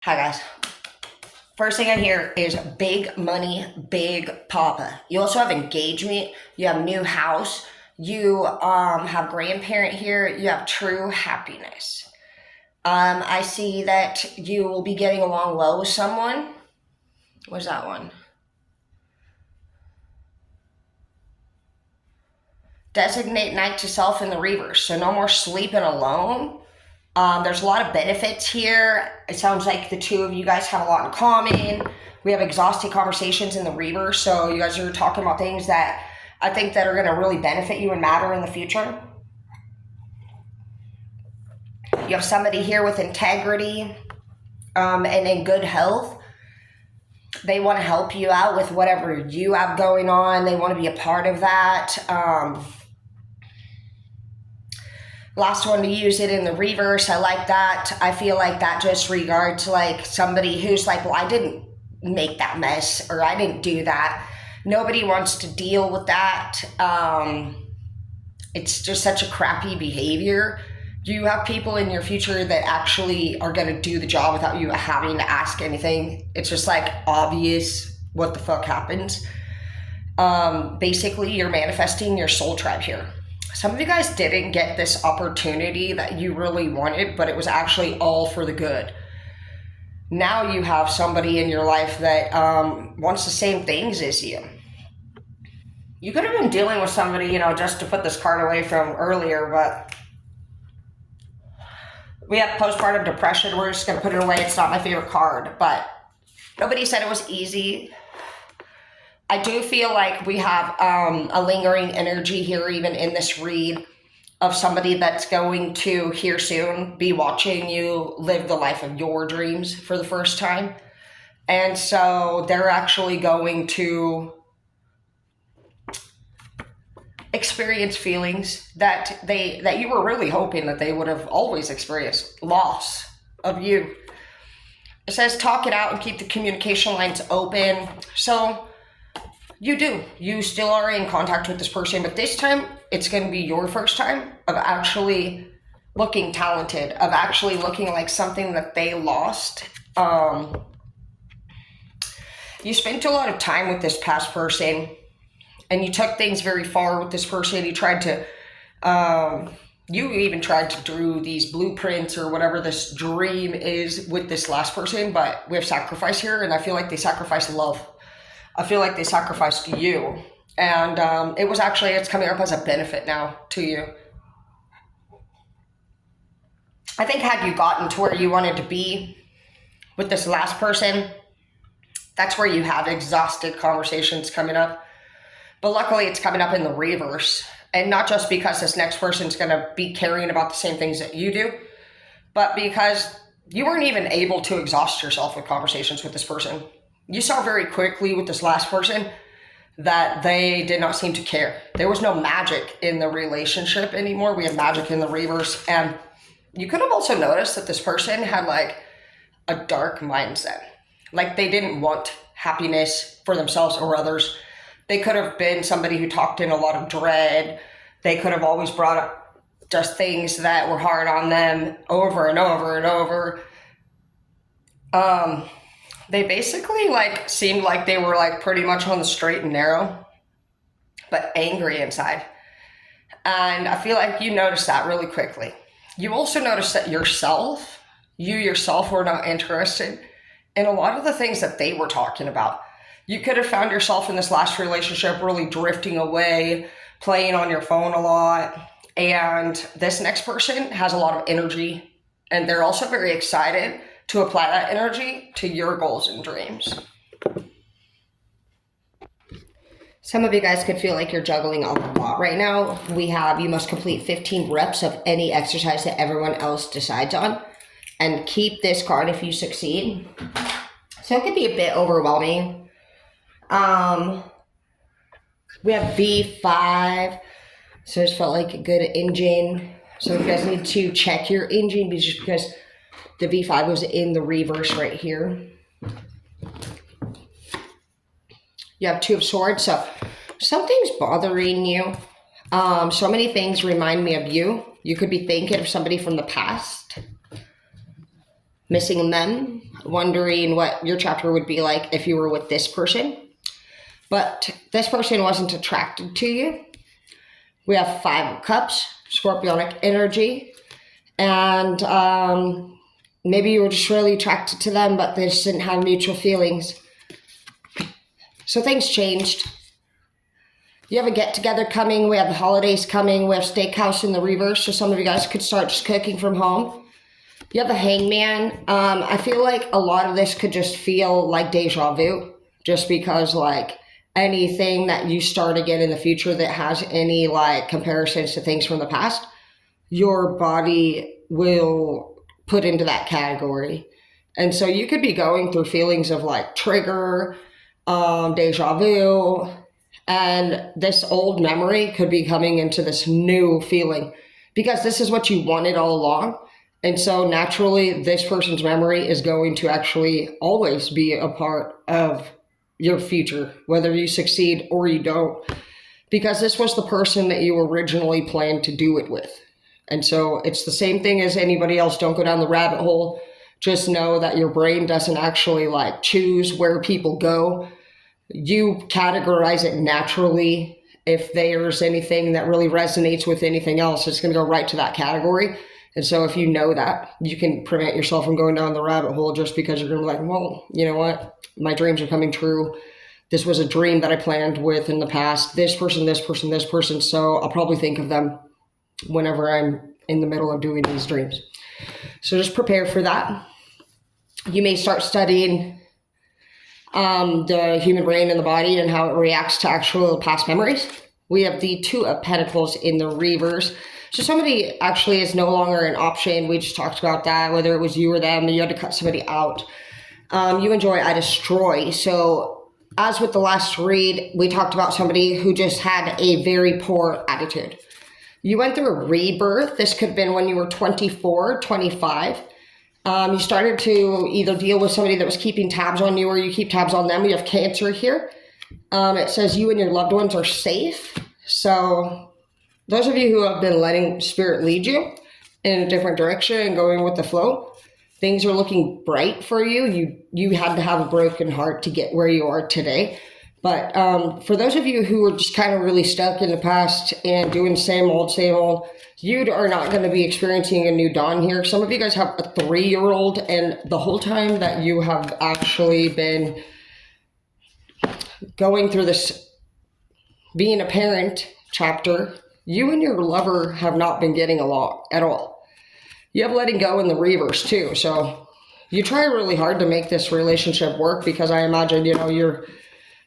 Hi guys. First thing I hear is big money, big papa. You also have engagement. You have new house. You have grandparent here. You have true happiness. I see that you will be getting along well with someone. What's that one? Designate night to self in the reverse. So no more sleeping alone. There's a lot of benefits here. It sounds like the two of you guys have a lot in common. We have exhausting conversations in the reverse. So you guys are talking about things that I think that are going to really benefit you and matter in the future. You have somebody here with integrity and in good health. They want to help you out with whatever you have going on. They want to be a part of that. Last one to use it in the reverse. I like that. I feel like that just regards like somebody who's like, well, I didn't make that mess or I didn't do that. Nobody wants to deal with that. It's just such a crappy behavior. Do you have people in your future that actually are going to do the job without you having to ask anything? It's just like obvious what the fuck happens. Basically, you're manifesting your soul tribe here. Some of you guys didn't get this opportunity that you really wanted, but it was actually all for the good. Now you have somebody in your life that wants the same things as you. You could have been dealing with somebody, just to put this card away from earlier, but we have postpartum depression. We're just going to put it away. It's not my favorite card, but nobody said it was easy. I do feel like we have a lingering energy here, even in this read, of somebody that's going to here soon be watching you live the life of your dreams for the first time. And so they're actually going to experience feelings that you were really hoping that they would have always experienced. Loss of you. It says talk it out and keep the communication lines open. So you still are in contact with this person, but this time it's going to be your first time of actually looking talented, of actually looking like something that they lost. You spent a lot of time with this past person and you took things very far with this person. You tried to, you even tried to do these blueprints or whatever this dream is with this last person, but we have sacrifice here, and I feel like they sacrificed love. I feel like they sacrificed you, and it's coming up as a benefit now to you. I think had you gotten to where you wanted to be with this last person, that's where you have exhausted conversations coming up. But luckily it's coming up in the reverse, and not just because this next person's going to be caring about the same things that you do, but because you weren't even able to exhaust yourself with conversations with this person. You saw very quickly with this last person that they did not seem to care. There was no magic in the relationship anymore. We had magic in the reverse. And you could have also noticed that this person had like a dark mindset. Like they didn't want happiness for themselves or others. They could have been somebody who talked in a lot of dread. They could have always brought up just things that were hard on them over and over and over. They basically seemed like they were pretty much on the straight and narrow, but angry inside. And I feel like you noticed that really quickly. You also noticed that you yourself were not interested in a lot of the things that they were talking about. You could have found yourself in this last relationship really drifting away, playing on your phone a lot. And this next person has a lot of energy, and they're also very excited to apply that energy to your goals and dreams. Some of you guys could feel like you're juggling a lot right now. We have, you must complete 15 reps of any exercise that everyone else decides on, and keep this card if you succeed. So it could be a bit overwhelming. We have V5, so it's felt like a good engine. So you guys need to check your engine just because the V5 was in the reverse right here. You have Two of Swords, so something's bothering you. So many things remind me of you. You could be thinking of somebody from the past. missing them, wondering what your chapter would be like if you were with this person. But this person wasn't attracted to you. We have 5 of Cups, Scorpionic energy. And maybe you were just really attracted to them, but they just didn't have mutual feelings. So things changed. You have a get-together coming. We have the holidays coming. We have Steakhouse in the reverse, so some of you guys could start just cooking from home. You have the Hangman. I feel like a lot of this could just feel like deja vu, just because like anything that you start again in the future that has any like comparisons to things from the past, your body will put into that category. And so you could be going through feelings of like trigger, deja vu, and this old memory could be coming into this new feeling because this is what you wanted all along. And so naturally, this person's memory is going to actually always be a part of your future, whether you succeed or you don't, because this was the person that you originally planned to do it with. And so it's the same thing as anybody else. Don't go down the rabbit hole. Just know that your brain doesn't actually like choose where people go. You categorize it naturally. If there's anything that really resonates with anything else, it's going to go right to that category. And so if you know that, you can prevent yourself from going down the rabbit hole just because you're going to be like, well, you know what? My dreams are coming true. This was a dream that I planned with in the past. This person, this person, this person. So I'll probably think of them whenever I'm in the middle of doing these dreams. So just prepare for that. You may start studying the human brain and the body and how it reacts to actual past memories. We have the 2 of Pentacles in the reverse. So somebody actually is no longer an option. We just talked about that, whether it was you or them, you had to cut somebody out. You enjoy, I destroy. So as with the last read, we talked about somebody who just had a very poor attitude. You went through a rebirth. This could have been when you were 24, 25. You started to either deal with somebody that was keeping tabs on you or you keep tabs on them. You have Cancer here. It says you and your loved ones are safe. So those of you who have been letting spirit lead you in a different direction and going with the flow, things are looking bright for you. You had to have a broken heart to get where you are today. But for those of you who are just kind of really stuck in the past and doing same old, you are not going to be experiencing a new dawn here. Some of you guys have a 3-year-old, and the whole time that you have actually been going through this being a parent chapter, you and your lover have not been getting along at all. You have letting go in the reverse too. So you try really hard to make this relationship work because I imagine, you're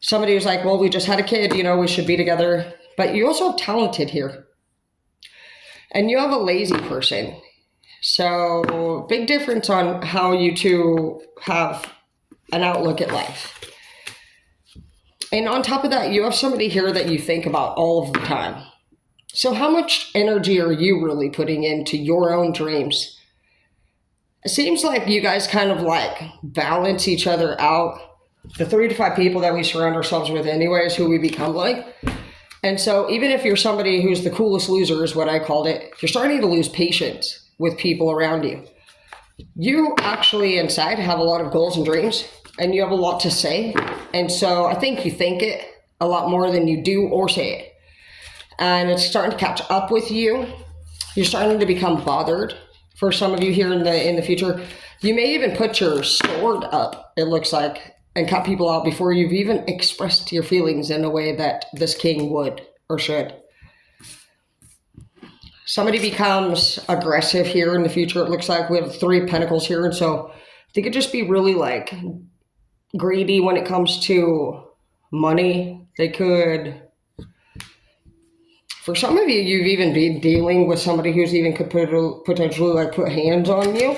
somebody who's like, well, we just had a kid, we should be together. But you also have talented here. And you have a lazy person. So big difference on how you two have an outlook at life. And on top of that, you have somebody here that you think about all of the time. So how much energy are you really putting into your own dreams? It seems like you guys kind of like balance each other out. The 3 to 5 people that we surround ourselves with anyway is who we become like. And so even if you're somebody who's the coolest loser is what I called it, you're starting to lose patience with people around you. You actually inside have a lot of goals and dreams and you have a lot to say. And so I think you think it a lot more than you do or say it. And it's starting to catch up with you. You're starting to become bothered. For some of you here in the future, you may even put your sword up, it looks like, and cut people out before you've even expressed your feelings in a way that this king would or should. Somebody becomes aggressive here in the future. It looks like we have 3 pentacles here. And so they could just be really like greedy when it comes to money. They could, for some of you, you've even been dealing with somebody who's even could potentially like put hands on you.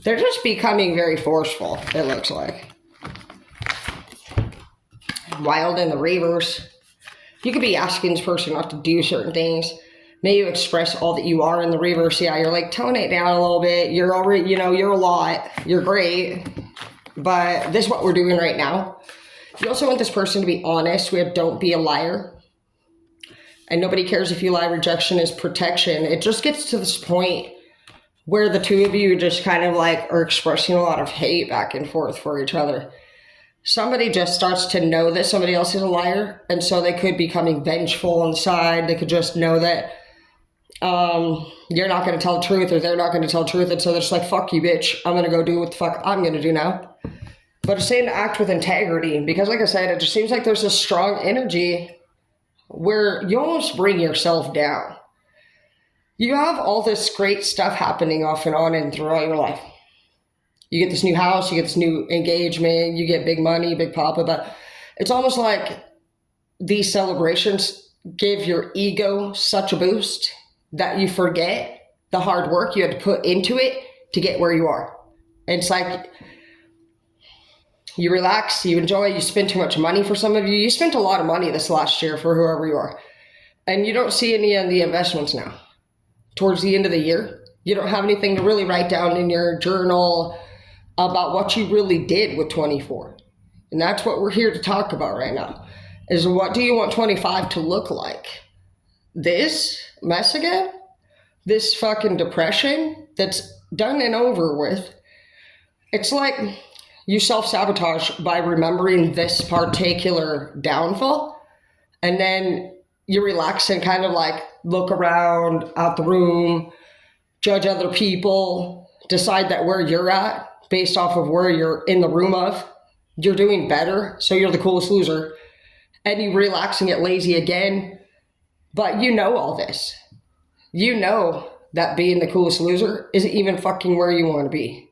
They're just becoming very forceful, it looks like. Wild in the reverse. You could be asking this person not to do certain things. May you express all that you are in the reverse. Yeah, you're like, tone it down a little bit. You're already, you're a lot. You're great. But this is what we're doing right now. You also want this person to be honest. We have don't be a liar. And nobody cares if you lie. Rejection is protection. It just gets to this point where the two of you just kind of like are expressing a lot of hate back and forth for each other. Somebody just starts to know that somebody else is a liar, and so they could be becoming vengeful inside. They could just know that you're not going to tell the truth, or they're not going to tell the truth, and so they're just like, fuck you, bitch. I'm going to go do what the fuck I'm going to do now. But it's saying to act with integrity, because like I said, it just seems like there's a strong energy where you almost bring yourself down. You have all this great stuff happening off and on and throughout your life. You get this new house, you get this new engagement, you get big money, big papa, but it's almost like these celebrations give your ego such a boost that you forget the hard work you had to put into it to get where you are. And it's like you relax, you enjoy, you spend too much money for some of you. You spent a lot of money this last year for whoever you are. And you don't see any of the investments now. Towards the end of the year, you don't have anything to really write down in your journal about what you really did with 24. And that's what we're here to talk about right now, is what do you want 25 to look like? This mess again? This fucking depression that's done and over with? It's like you self-sabotage by remembering this particular downfall, and then you relax and kind of like look around out the room, judge other people, decide that where you're at based off of where you're in the room of, you're doing better, so you're the coolest loser, and you relax and get lazy again. But you know all this. You know that being the coolest loser isn't even fucking where you want to be.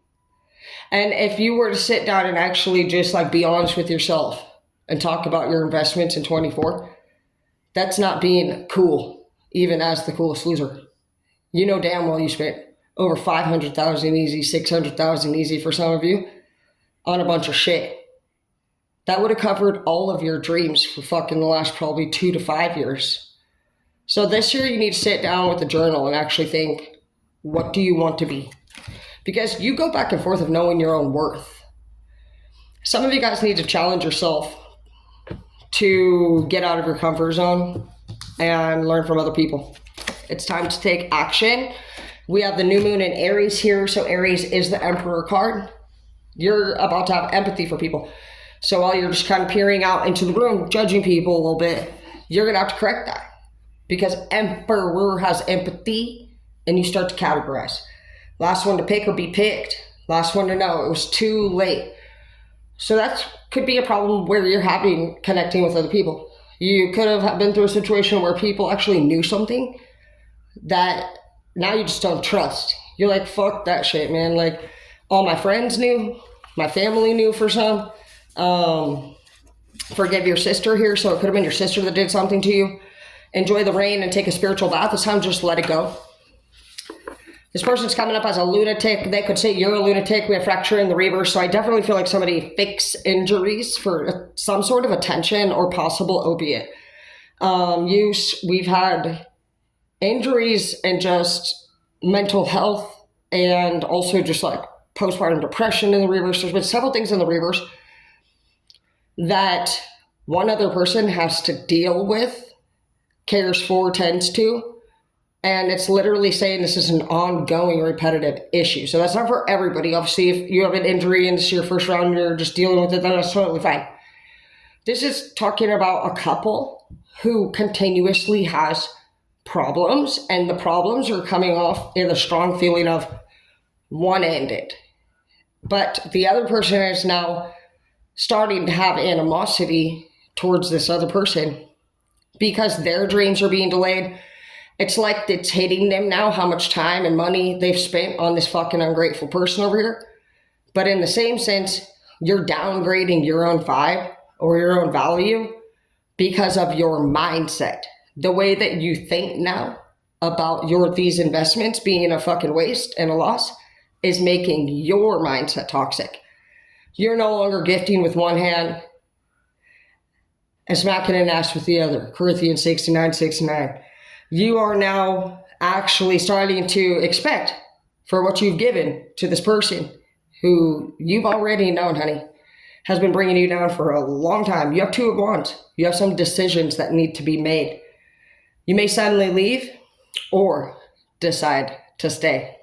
And if you were to sit down and actually just like be honest with yourself and talk about your investments in 24, that's not being cool, even as the coolest loser. You know damn well you spent over 500,000 easy, 600,000 easy for some of you on a bunch of shit. That would have covered all of your dreams for fucking the last probably 2 to 5 years. So this year you need to sit down with a journal and actually think, what do you want to be? Because you go back and forth of knowing your own worth. Some of you guys need to challenge yourself to get out of your comfort zone and learn from other people. It's time to take action. We have the new moon in Aries here, so Aries is the Emperor card. You're about to have empathy for people. So while you're just kind of peering out into the room, judging people a little bit, you're going to have to correct that. Because Emperor has empathy, and you start to categorize. Last one to pick or be picked. Last one to know. It was too late. So that could be a problem where you're connecting with other people. You could have been through a situation where people actually knew something that now you just don't trust. You're like, fuck that shit, man. Like, all my friends knew. My family knew for some. Forgive your sister here. So it could have been your sister that did something to you. Enjoy the rain and take a spiritual bath. It's time to just let it go. This person's coming up as a lunatic. They could say you're a lunatic. We have fracture in the reverse. So I definitely feel like somebody fix injuries for some sort of attention or possible opiate use. We've had injuries and just mental health and also just like postpartum depression in the reverse. There's been several things in the reverse that one other person has to deal with, cares for, tends to. And it's literally saying this is an ongoing repetitive issue. So that's not for everybody. Obviously, if you have an injury and this is your first round and you're just dealing with it, then that's totally fine. This is talking about a couple who continuously has problems, and the problems are coming off in a strong feeling of one-ended. But the other person is now starting to have animosity towards this other person because their dreams are being delayed. It's like it's hitting them now how much time and money they've spent on this fucking ungrateful person over here. But in the same sense, you're downgrading your own vibe or your own value because of your mindset. The way that you think now about these investments being a fucking waste and a loss is making your mindset toxic. You're no longer gifting with one hand and smacking an ass with the other. Corinthians 69:69. You are now actually starting to expect for what you've given to this person who you've already known, honey, has been bringing you down for a long time. You have 2 of Wands. You have some decisions that need to be made. You may suddenly leave or decide to stay.